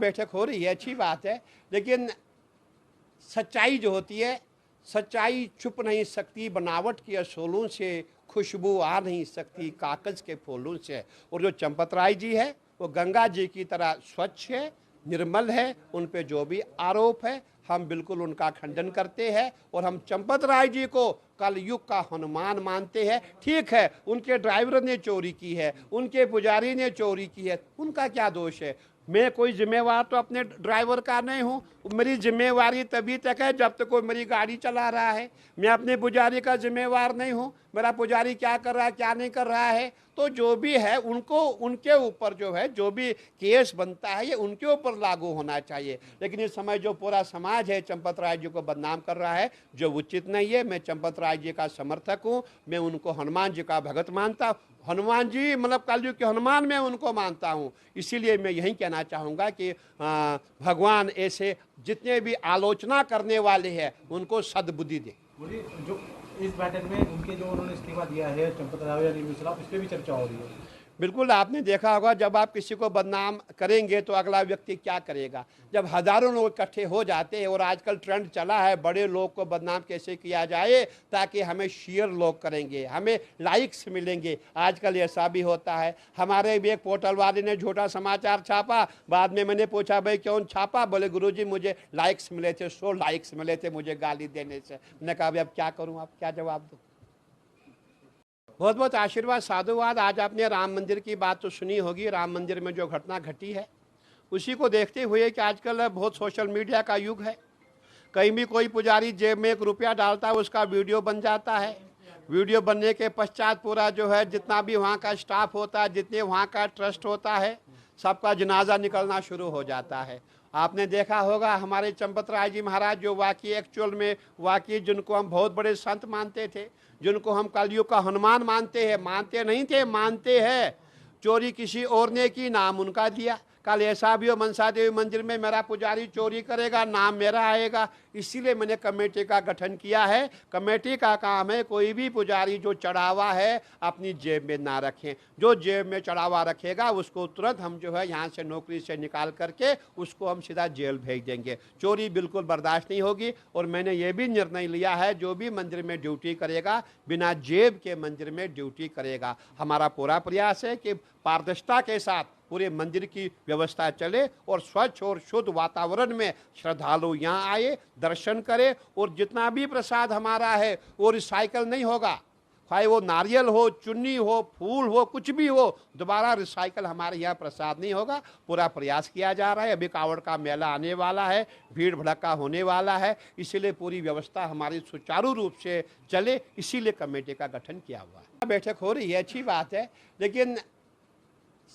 बैठक हो रही है, अच्छी बात है, लेकिन सच्चाई जो होती है, सच्चाई छुप नहीं सकती बनावट के असूलों से, खुशबू आ नहीं सकती कागज के फूलों से। और जो चंपत राय जी है वो गंगा जी की तरह स्वच्छ है, निर्मल है। उन पे जो भी आरोप है हम बिल्कुल उनका खंडन करते हैं और हम चंपत राय जी को कल युग का हनुमान मानते हैं। ठीक है, उनके ड्राइवर ने चोरी की है, उनके पुजारी ने चोरी की है, उनका क्या दोष है? मैं कोई जिम्मेवार तो अपने ड्राइवर का नहीं हूँ। मेरी जिम्मेवारी तभी तक है जब तक कोई मेरी गाड़ी चला रहा है। मैं अपने पुजारी का जिम्मेवार नहीं हूँ, मेरा पुजारी क्या कर रहा है क्या नहीं कर रहा है। तो जो भी है उनको, उनके ऊपर जो है जो भी केस बनता है ये उनके ऊपर लागू होना चाहिए। लेकिन इस समय जो पूरा समाज है चंपत राय जी को बदनाम कर रहा है, जो उचित नहीं है। मैं चंपत राय जी का समर्थक हूँ, मैं उनको हनुमान जी का भगत मानता हूँ। हनुमान जी मतलब कलयुग के हनुमान मैं उनको मानता हूँ। इसीलिए मैं यही कहना चाहूँगा कि भगवान ऐसे जितने भी आलोचना करने वाले हैं उनको सद्बुद्धि दे। जो इस बैठक में उनके जो उन्होंने इस्तीफा दिया है चंपत राय या नीलू शराफ, इस पर भी चर्चा हो रही है। बिल्कुल, आपने देखा होगा जब आप किसी को बदनाम करेंगे तो अगला व्यक्ति क्या करेगा। जब हजारों लोग इकट्ठे हो जाते हैं और आजकल ट्रेंड चला है बड़े लोग को बदनाम कैसे किया जाए ताकि हमें शेयर लोग करेंगे, हमें लाइक्स मिलेंगे। आजकल ऐसा भी होता है। हमारे भी एक पोर्टल वाले ने झूठा समाचार छापा, बाद में मैंने पूछा भाई क्यों छापा? बोले गुरुजी मुझे लाइक्स मिले थे, 100 लाइक्स मिले थे मुझे गाली देने से। मैंने कहा अब क्या करूँ, आप क्या जवाब दो। बहुत बहुत आशीर्वाद, साधुवाद। आज आपने राम मंदिर की बात तो सुनी होगी। राम मंदिर में जो घटना घटी है उसी को देखते हुए कि आजकल बहुत सोशल मीडिया का युग है। कहीं भी कोई पुजारी जेब में 1 रुपया डालता है उसका वीडियो बन जाता है। वीडियो बनने के पश्चात पूरा जो है जितना भी वहाँ का स्टाफ होता है, जितने वहाँ का ट्रस्ट होता है, सबका जनाजा निकलना शुरू हो जाता है। आपने देखा होगा हमारे चंपत राय जी महाराज जो वाकई एक्चुअल में वाकई जिनको हम बहुत बड़े संत मानते थे, जिनको हम कलयुग का हनुमान मानते हैं, मानते नहीं थे मानते हैं, चोरी किसी और ने की, नाम उनका दिया। कल ऐसा भी हो मनसा देवी मंदिर में मेरा पुजारी चोरी करेगा, नाम मेरा आएगा। इसीलिए मैंने कमेटी का गठन किया है। कमेटी का काम है कोई भी पुजारी जो चढ़ावा है अपनी जेब में ना रखें। जो जेब में चढ़ावा रखेगा उसको तुरंत हम जो है यहाँ से नौकरी से निकाल करके उसको हम सीधा जेल भेज देंगे। चोरी बिल्कुल बर्दाश्त नहीं होगी। और मैंने ये भी निर्णय लिया है जो भी मंदिर में ड्यूटी करेगा बिना जेब के मंदिर में ड्यूटी करेगा। हमारा पूरा प्रयास है कि पारदर्शिता के साथ पूरे मंदिर की व्यवस्था चले और स्वच्छ और शुद्ध वातावरण में श्रद्धालु यहाँ आए, दर्शन करें। और जितना भी प्रसाद हमारा है वो रिसाइकल नहीं होगा, चाहे वो नारियल हो, चुन्नी हो, फूल हो, कुछ भी हो, दोबारा रिसाइकल हमारे यहाँ प्रसाद नहीं होगा। पूरा प्रयास किया जा रहा है। अभी कावड़ का मेला आने वाला है, भीड़ भड़का होने वाला है, इसीलिए पूरी व्यवस्था हमारी सुचारू रूप से चले, इसीलिए कमेटी का गठन किया हुआ है। बैठक हो रही है, अच्छी बात है, लेकिन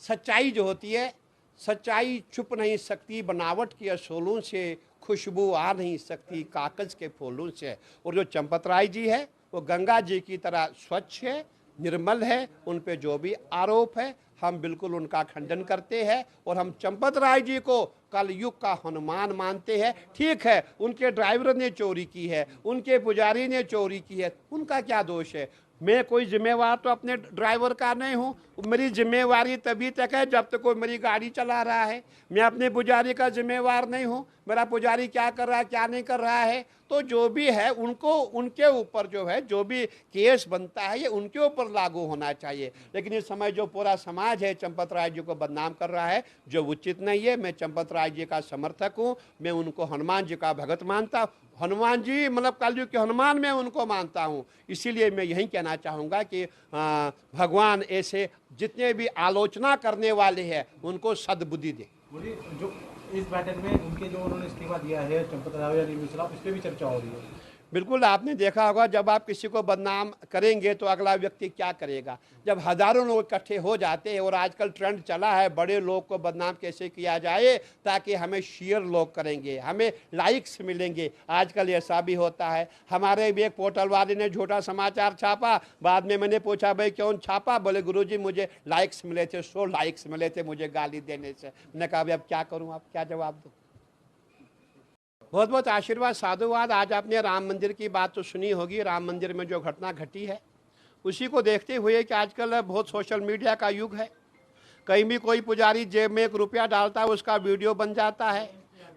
सच्चाई जो होती है, सच्चाई छुप नहीं सकती बनावट के असूलों से, खुशबू आ नहीं सकती कागज के फूलों से। और जो चंपत राय जी है वो गंगा जी की तरह स्वच्छ है, निर्मल है। उन पे जो भी आरोप है हम बिल्कुल उनका खंडन करते हैं और हम चंपत राय जी को कल युग का हनुमान मानते हैं। ठीक है, उनके ड्राइवर ने चोरी की है, उनके पुजारी ने चोरी की है, उनका क्या दोष है? मैं कोई जिम्मेवार तो अपने ड्राइवर का नहीं हूँ। मेरी जिम्मेवारी तभी तक है जब तक कोई मेरी गाड़ी चला रहा है। मैं अपने पुजारी का जिम्मेवार नहीं हूँ, मेरा पुजारी क्या कर रहा है क्या नहीं कर रहा है। तो जो भी है उनको, उनके ऊपर जो है जो भी केस बनता है ये उनके ऊपर लागू होना चाहिए। लेकिन इस समय जो पूरा समाज है चंपत राय जी को बदनाम कर रहा है, जो उचित नहीं है। मैं चंपत राय जी का समर्थक हूँ, मैं उनको हनुमान जी का भगत मानता हूँ। हनुमान जी मतलब कलयुग के हनुमान मैं उनको मानता हूँ। इसीलिए मैं यही कहना चाहूँगा कि भगवान ऐसे जितने भी आलोचना करने वाले हैं उनको सद्बुद्धि दे। जो इस बैठक में उनके जो उन्होंने इस्तीफा दिया है चंपत राय या नीलू शराफ, इस पर भी चर्चा हो रही है। बिल्कुल, आपने देखा होगा जब आप किसी को बदनाम करेंगे तो अगला व्यक्ति क्या करेगा। जब हजारों लोग इकट्ठे हो जाते हैं और आजकल ट्रेंड चला है बड़े लोग को बदनाम कैसे किया जाए ताकि हमें शेयर लोग करेंगे, हमें लाइक्स मिलेंगे। आजकल ऐसा भी होता है। हमारे भी एक पोर्टल वाले ने झूठा समाचार छापा, बाद में मैंने पूछा भाई क्यों छापा? बोले गुरुजी मुझे लाइक्स मिले थे, 100 लाइक्स मिले थे मुझे गाली देने से। मैंने कहा अब क्या करूँ, आप क्या जवाब दो। बहुत बहुत आशीर्वाद, साधुवाद। आज आपने राम मंदिर की बात तो सुनी होगी। राम मंदिर में जो घटना घटी है उसी को देखते हुए कि आजकल बहुत सोशल मीडिया का युग है। कहीं भी कोई पुजारी जेब में 1 रुपया डालता है, उसका वीडियो बन जाता है।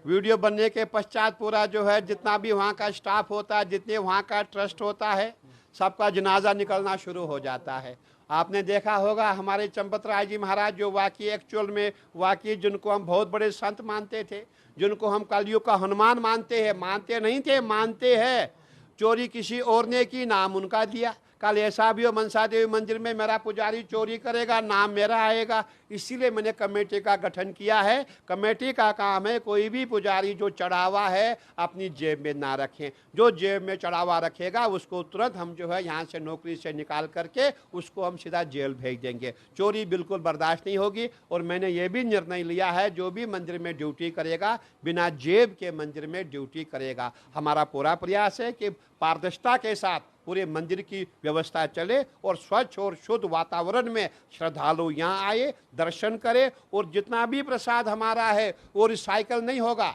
वीडियो बनने के पश्चात पूरा जो है जितना भी वहाँ का स्टाफ होता है, जितने वहाँ का ट्रस्ट होता है, सबका जनाजा निकलना शुरू हो जाता है। आपने देखा होगा हमारे चंपत राय जी महाराज जो वाकई एक्चुअल में वाकई जिनको हम बहुत बड़े संत मानते थे, जिनको हम कलयुग का हनुमान मानते हैं, मानते नहीं थे, मानते हैं, चोरी किसी और ने की, नाम उनका दिया। कल ऐसा भी हो मनसा देवी मंदिर में मेरा पुजारी चोरी करेगा, नाम मेरा आएगा। इसीलिए मैंने कमेटी का गठन किया है। कमेटी का काम है कोई भी पुजारी जो चढ़ावा है अपनी जेब में ना रखें। जो जेब में चढ़ावा रखेगा उसको तुरंत हम जो है यहाँ से नौकरी से निकाल करके उसको हम सीधा जेल भेज देंगे। चोरी बिल्कुल बर्दाश्त नहीं होगी। और मैंने ये भी निर्णय लिया है जो भी मंदिर में ड्यूटी करेगा बिना जेब के मंदिर में ड्यूटी करेगा। हमारा पूरा प्रयास है कि पारदर्शिता के साथ पूरे मंदिर की व्यवस्था चले और स्वच्छ और शुद्ध वातावरण में श्रद्धालु यहाँ आए, दर्शन करें। और जितना भी प्रसाद हमारा है वो रिसाइकल नहीं होगा,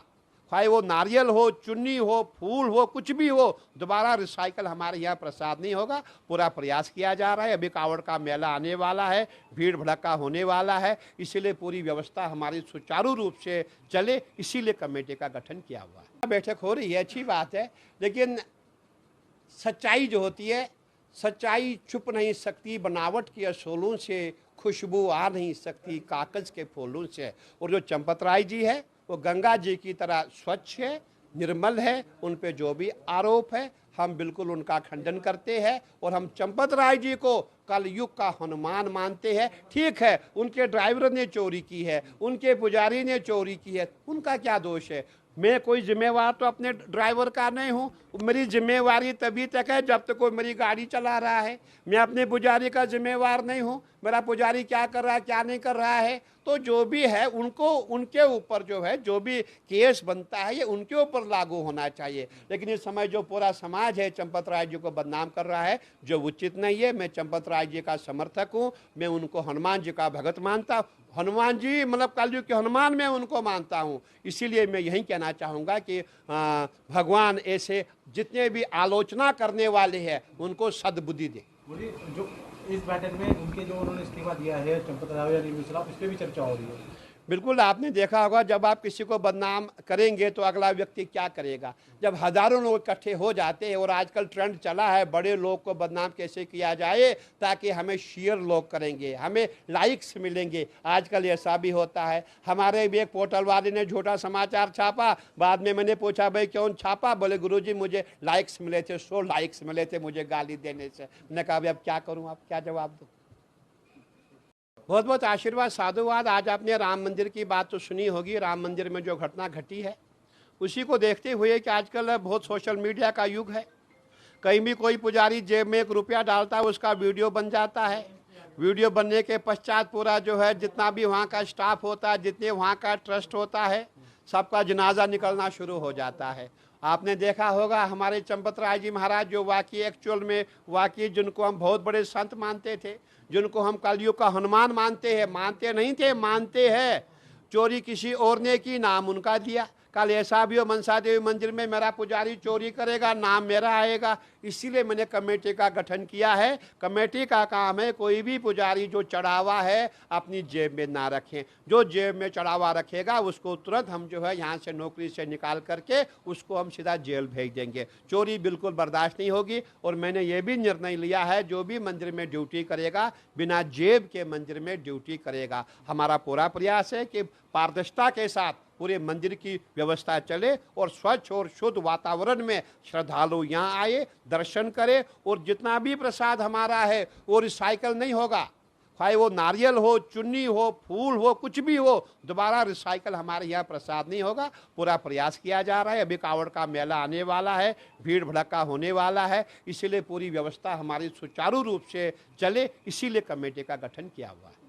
चाहे वो नारियल हो, चुन्नी हो, फूल हो, कुछ भी हो, दोबारा रिसाइकल हमारे यहाँ प्रसाद नहीं होगा। पूरा प्रयास किया जा रहा है। अभी कावड़ का मेला आने वाला है, भीड़ भड़का होने वाला है, इसीलिए पूरी व्यवस्था हमारी सुचारू रूप से चले, इसीलिए कमेटी का गठन किया हुआ है। बैठक हो रही है, अच्छी बात है, लेकिन सच्चाई जो होती है, सच्चाई छुप नहीं सकती बनावट के असूलों से, खुशबू आ नहीं सकती कागज के फूलों से। और जो चंपत राय जी है वो गंगा जी की तरह स्वच्छ है, निर्मल है। उन पे जो भी आरोप है हम बिल्कुल उनका खंडन करते हैं। और हम चंपत राय जी को कलयुग का हनुमान मानते हैं। ठीक है, उनके ड्राइवर ने चोरी की है, उनके पुजारी ने चोरी की है, उनका क्या दोष है? मैं कोई जिम्मेवार तो अपने ड्राइवर का नहीं हूँ। मेरी जिम्मेवारी तभी तक है जब तक कोई मेरी गाड़ी चला रहा है। मैं अपने पुजारी का जिम्मेवार नहीं हूँ, मेरा पुजारी क्या कर रहा है क्या नहीं कर रहा है। तो जो भी है उनको, उनके ऊपर जो है जो भी केस बनता है ये उनके ऊपर लागू होना चाहिए। लेकिन इस समय जो पूरा समाज है चंपत राय जी को बदनाम कर रहा है, जो उचित नहीं है। मैं चंपत राय जी का समर्थक हूँ, मैं उनको हनुमान जी का भगत मानता हूँ। हनुमान जी मतलब कलयुग के हनुमान मैं उनको मानता हूँ। इसीलिए मैं यही कहना चाहूँगा कि भगवान ऐसे जितने भी आलोचना करने वाले हैं उनको सद्बुद्धि दे। बोलिए, जो इस बैठक में उनके जो उन्होंने इस्तीफा दिया है चंपत राय या निर्मला, इस पर भी चर्चा हो रही है। बिल्कुल, आपने देखा होगा जब आप किसी को बदनाम करेंगे तो अगला व्यक्ति क्या करेगा। जब हजारों लोग इकट्ठे हो जाते हैं और आजकल ट्रेंड चला है बड़े लोग को बदनाम कैसे किया जाए ताकि हमें शेयर लोग करेंगे, हमें लाइक्स मिलेंगे। आजकल ऐसा भी होता है। हमारे भी एक पोर्टल वाले ने झूठा समाचार छापा, बाद में मैंने पूछा भाई क्यों छापा? बोले गुरुजी मुझे लाइक्स मिले थे, 100 लाइक्स मिले थे मुझे गाली देने से। मैंने कहा भाई अब क्या करूँ, आप क्या जवाब दूँ? बहुत बहुत आशीर्वाद, साधुवाद। आज आपने राम मंदिर की बात तो सुनी होगी। राम मंदिर में जो घटना घटी है उसी को देखते हुए कि आजकल बहुत सोशल मीडिया का युग है। कहीं भी कोई पुजारी जेब में 1 रुपया डालता है उसका वीडियो बन जाता है। वीडियो बनने के पश्चात पूरा जो है जितना भी वहाँ का स्टाफ होता है, जितने वहाँ का ट्रस्ट होता है, सबका जनाजा निकलना शुरू हो जाता है। आपने देखा होगा हमारे चंपत राय जी महाराज जो वाकई एक्चुअल में वाकई जिनको हम बहुत बड़े संत मानते थे, जिनको हम कलयुग का हनुमान मानते हैं, मानते नहीं थे, मानते हैं, चोरी किसी और ने की, नाम उनका दिया। कल ऐसा भी हो मनसा देवी मंदिर में मेरा पुजारी चोरी करेगा, नाम मेरा आएगा। इसीलिए मैंने कमेटी का गठन किया है। कमेटी का काम है कोई भी पुजारी जो चढ़ावा है अपनी जेब में ना रखें। जो जेब में चढ़ावा रखेगा उसको तुरंत हम जो है यहाँ से नौकरी से निकाल करके उसको हम सीधा जेल भेज देंगे। चोरी बिल्कुल बर्दाश्त नहीं होगी। और मैंने ये भी निर्णय लिया है जो भी मंदिर में ड्यूटी करेगा बिना जेब के मंदिर में ड्यूटी करेगा। हमारा पूरा प्रयास है कि पारदर्शिता के साथ पूरे मंदिर की व्यवस्था चले और स्वच्छ और शुद्ध वातावरण में श्रद्धालु यहाँ आए, दर्शन करें। और जितना भी प्रसाद हमारा है वो रिसाइकल नहीं होगा, चाहे वो नारियल हो, चुन्नी हो, फूल हो, कुछ भी हो, दोबारा रिसाइकल हमारे यहाँ प्रसाद नहीं होगा। पूरा प्रयास किया जा रहा है। अभी कावड़ का मेला आने वाला है, भीड़ भड़का होने वाला है, इसीलिए पूरी व्यवस्था हमारी सुचारू रूप से चले, इसीलिए कमेटी का गठन किया हुआ है।